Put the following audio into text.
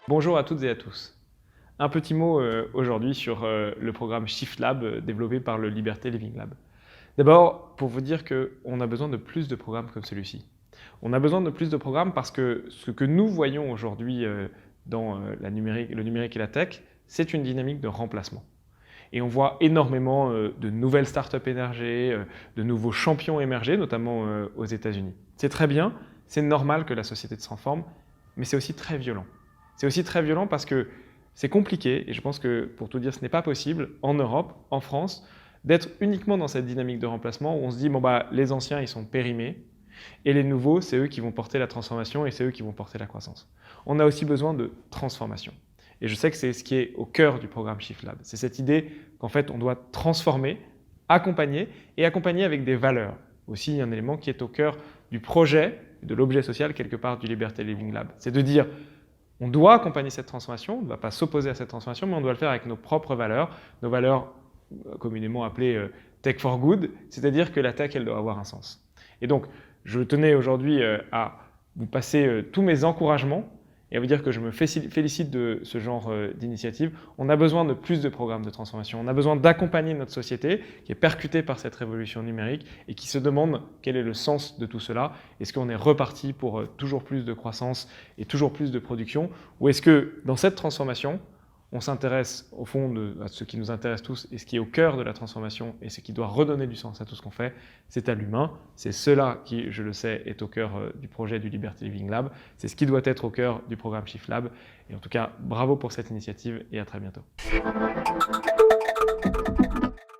Bonjour à toutes et à tous. Un petit mot aujourd'hui sur le programme Shift Lab développé par le Liberté Living Lab. D'abord, pour vous dire qu'on a besoin de plus de programmes comme celui-ci. On a besoin de plus de programmes parce que ce que nous voyons aujourd'hui dans le numérique et la tech, c'est une dynamique de remplacement. Et on voit énormément de nouvelles startups émerger, de nouveaux champions émerger, notamment aux États-Unis. C'est très bien, c'est normal que la société se transforme, mais c'est aussi très violent. C'est aussi très violent parce que c'est compliqué, et je pense que, pour tout dire, ce n'est pas possible, en Europe, en France, d'être uniquement dans cette dynamique de remplacement où on se dit, bon bah, les anciens, ils sont périmés, et les nouveaux, c'est eux qui vont porter la transformation et c'est eux qui vont porter la croissance. On a aussi besoin de transformation. Et je sais que c'est ce qui est au cœur du programme Shift Lab. C'est cette idée qu'en fait, on doit transformer, accompagner, et accompagner avec des valeurs. Aussi, un élément qui est au cœur du projet, de l'objet social, quelque part, du Liberté Living Lab. C'est de dire, on doit accompagner cette transformation, on ne va pas s'opposer à cette transformation, mais on doit le faire avec nos propres valeurs, nos valeurs communément appelées Tech for Good, c'est-à-dire que la tech, elle doit avoir un sens. Et donc, je tenais aujourd'hui à vous passer tous mes encouragements et à vous dire que je me félicite de ce genre d'initiative. On a besoin de plus de programmes de transformation. On a besoin d'accompagner notre société qui est percutée par cette révolution numérique et qui se demande quel est le sens de tout cela. Est-ce qu'on est reparti pour toujours plus de croissance et toujours plus de production? Ou est-ce que dans cette transformation, on s'intéresse au fond à ce qui nous intéresse tous et ce qui est au cœur de la transformation et ce qui doit redonner du sens à tout ce qu'on fait, c'est à l'humain. C'est cela qui, je le sais, est au cœur du projet du Liberty Living Lab. C'est ce qui doit être au cœur du programme Shift Lab. Et en tout cas, bravo pour cette initiative et à très bientôt.